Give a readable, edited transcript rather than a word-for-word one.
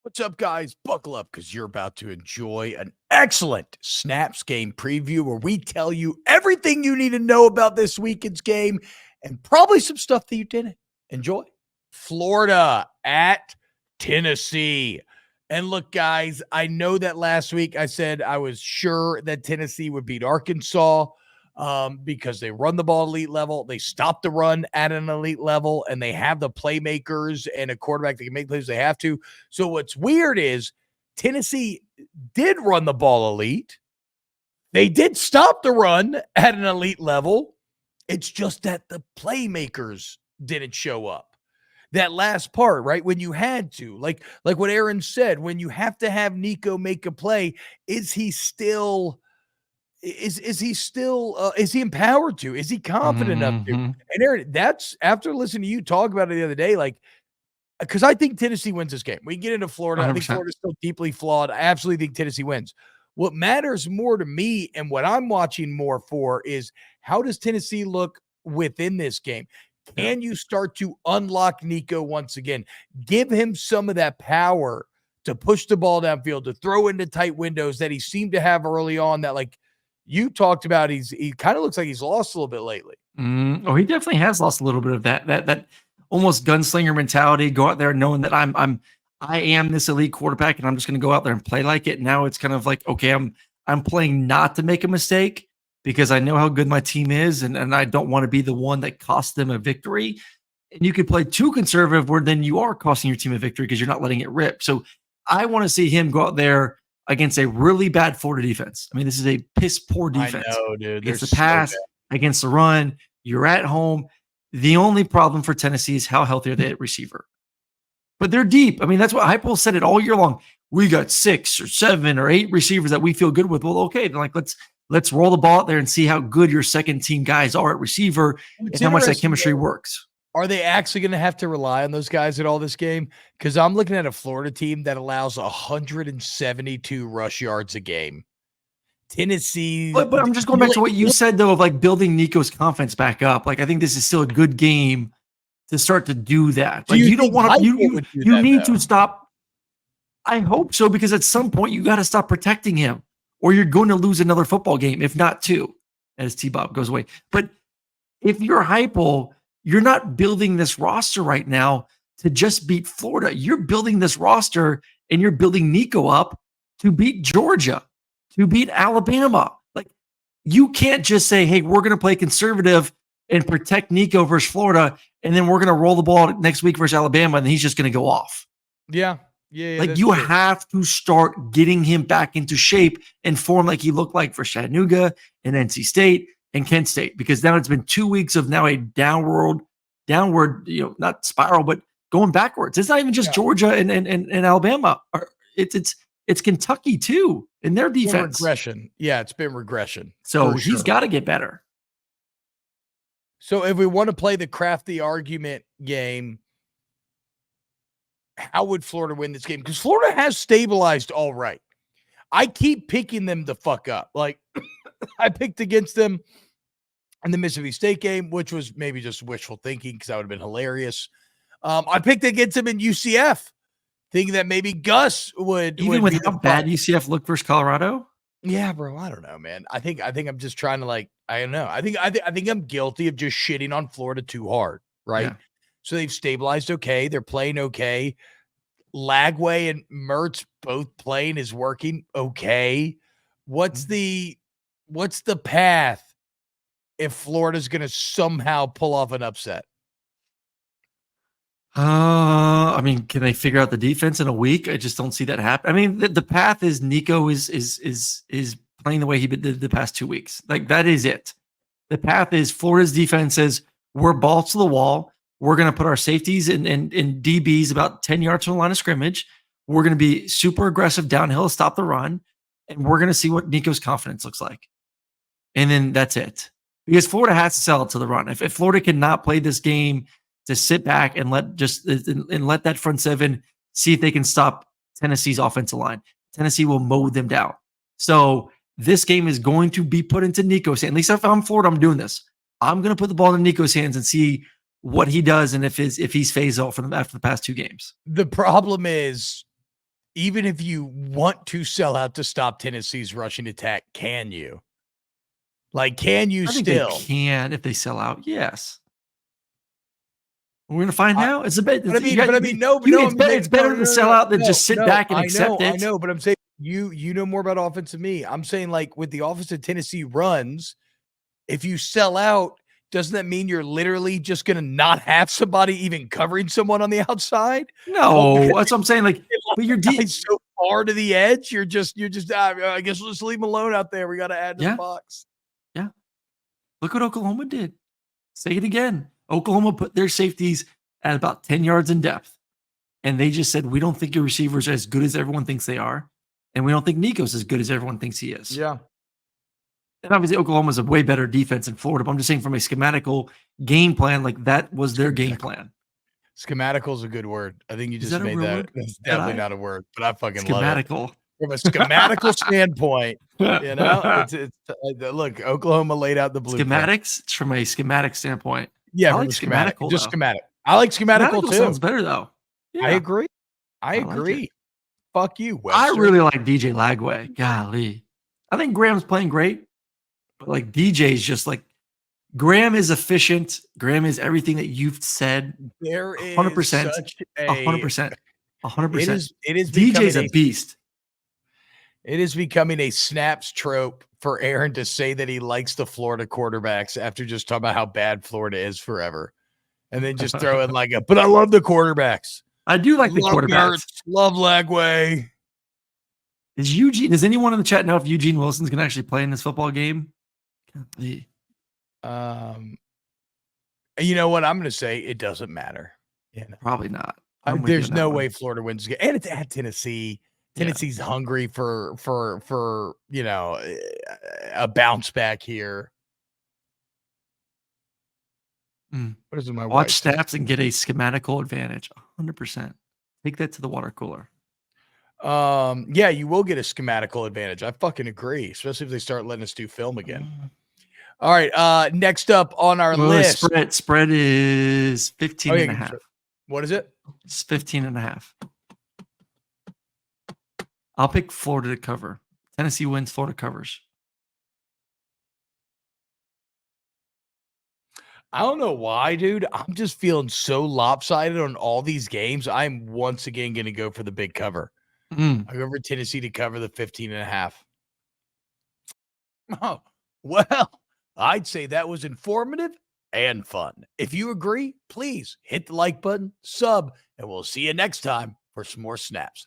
What's up, guys? Buckle up because you're about to enjoy an excellent Snaps game preview where we tell you everything you need to know about this weekend's game and probably some stuff that you didn't. Enjoy. Florida at Tennessee. And look, guys, I know that last week I said I was sure that Tennessee would beat Arkansas because they run the ball at elite level. They stop the run at an elite level, and they have the playmakers and a quarterback that can make plays they have to. So what's weird is Tennessee did run the ball elite. They did stop the run at an elite level. It's just that the playmakers didn't show up. That last part, right? When you had to, like what Aaron said, when you have to have Nico make a play, is he still is he empowered to? Is he confident enough to? And Aaron, that's after listening to you talk about it the other day, like, because I think Tennessee wins this game. We can get into Florida. 100%. I think Florida's still deeply flawed. I absolutely think Tennessee wins. What matters more to me and what I'm watching more for is how does Tennessee look within this game? Can you start to unlock Nico once again? Give him some of that power to push the ball downfield, to throw into tight windows that he seemed to have early on that, like you talked about, he kind of looks like he's lost a little bit lately. Oh, he definitely has lost a little bit of that almost gunslinger mentality. Go out there knowing that I am this elite quarterback and I'm just going to go out there and play like it. Now it's kind of like, okay, I'm playing not to make a mistake because I know how good my team is and I don't want to be the one that costs them a victory. And you could play too conservative where then you are costing your team a victory because you're not letting it rip. So I want to see him go out there against a really bad Florida defense. I mean, this is a piss poor defense. I know, dude. Against the pass, against the run, you're at home. The only problem for Tennessee is how healthy are they at receiver. But they're deep. I mean, that's what Heupel said it all year long. We got 6 or 7 or 8 receivers that we feel good with. Well, okay, then like let's roll the ball out there and see how good your second team guys are at receiver and how much that chemistry works. Are they actually going to have to rely on those guys at all this game? Because I'm looking at a Florida team that allows 172 rush yards a game. Tennessee. But I'm just going back to what you said, though, of like building Nico's confidence back up. Like, I think this is still a good game to start to do that. Like, you don't want to, you need to stop. I hope so, because at some point you got to stop protecting him or you're going to lose another football game, if not 2, as TBob goes away. But if you're Heupel, you're not building this roster right now to just beat Florida. You're building this roster and you're building Nico up to beat Georgia, to beat Alabama. Like, you can't just say, hey, we're going to play conservative and protect Nico versus Florida, and then we're going to roll the ball next week versus Alabama, and he's just going to go off. Yeah. Like, you have to start getting him back into shape and form like he looked like for Chattanooga and NC State and Kent State, because now it's been 2 weeks of now a downward, not spiral, but going backwards. It's not even just Georgia and Alabama. It's Kentucky too in their defense. Regression. Yeah, it's been regression. So he's got to get better. So if we want to play the crafty argument game, how would Florida win this game? Because Florida has stabilized all right. I keep picking them to fuck up. Like, I picked against them in the Mississippi State game, which was maybe just wishful thinking because that would have been hilarious. I picked against them in UCF, thinking that maybe Gus would. Even with how bad UCF looked versus Colorado? Yeah, bro. I don't know, man. I think I'm just trying to I don't know. I think I'm guilty of just shitting on Florida too hard, right? Yeah. So they've stabilized okay. They're playing okay. Lagway and Mertz both playing is working okay. What's the path if Florida's going to somehow pull off an upset? I mean, can they figure out the defense in a week? I just don't see that happen. I mean, the path is Nico is playing the way he did the past 2 weeks. Like, that is it. The path is Florida's defense says, we're balls to the wall. We're going to put our safeties and DBs about 10 yards from the line of scrimmage. We're going to be super aggressive downhill to stop the run. And we're going to see what Nico's confidence looks like. And then that's it. Because Florida has to sell it to the run. If Florida cannot play this game to sit back and let that front seven see if they can stop Tennessee's offensive line, Tennessee will mow them down. So this game is going to be put into Nico's hands. At least if I'm Florida, I'm doing this. I'm going to put the ball in Nico's hands and see what he does and if he's phased out after the past 2 games. The problem is even if you want to sell out to stop Tennessee's rushing attack, can you? Like, can you I think still? they can if they sell out. Yes. We're gonna find out. It's a bit. But I mean, no, It's better to sell out than just sit back and accept it. I know, but I'm saying you know more about offense than me. I'm saying, like, with the offense that Tennessee runs, if you sell out, doesn't that mean you're literally just gonna not have somebody even covering someone on the outside? No, that's what I'm saying. Like, but you're so far to the edge. You're just. I guess we'll just leave him alone out there. We got to add to the box. Yeah. Look what Oklahoma did. Say it again. Oklahoma put their safeties at about 10 yards in depth. And they just said, we don't think your receivers are as good as everyone thinks they are. And we don't think Nico's as good as everyone thinks he is. Yeah. And obviously Oklahoma's a way better defense than Florida. But I'm just saying from a schematical game plan, like that was their game plan. Schematical is a good word. I think you just made that. That's definitely not a word, but I fucking schematical. love it. From a schematical standpoint, you know, look, Oklahoma laid out the blueprint. Schematics, it's from a schematic standpoint. Yeah, I like schematic. Just schematic. I like schematical too. Sounds better though. Yeah. I agree. I agree. Like fuck you, Webster. I really like DJ Lagway. Golly. I think Graham's playing great, but like DJ's just like Graham is efficient. Graham is everything that you've said. There is 100%. 100%. 100%. It is DJ's a beast. It is becoming a snaps trope for Aaron to say that he likes the Florida quarterbacks after just talking about how bad Florida is forever. And then just throw in like but I love the quarterbacks. I do like the quarterbacks. Mertz, love Lagway. Does anyone in the chat know if Eugene Wilson's going to actually play in this football game? You know what? I'm going to say it doesn't matter. Yeah, probably not. There's no way Florida wins the game. And it's at Tennessee. Tennessee's hungry for you know, a bounce back here. What is my watch snaps and get a schematical advantage? 100%. Take that to the water cooler. Yeah, you will get a schematical advantage. I fucking agree, especially if they start letting us do film again. All right, next up on our list. Spread is 15 and a half. What is it? It's 15 and a half. I'll pick Florida to cover. Tennessee wins, Florida covers. I don't know why, dude. I'm just feeling so lopsided on all these games. I'm once again going to go for the big cover. I go for Tennessee to cover the 15 and a half. Oh, well, I'd say that was informative and fun. If you agree, please hit the like button, sub, and we'll see you next time for some more snaps.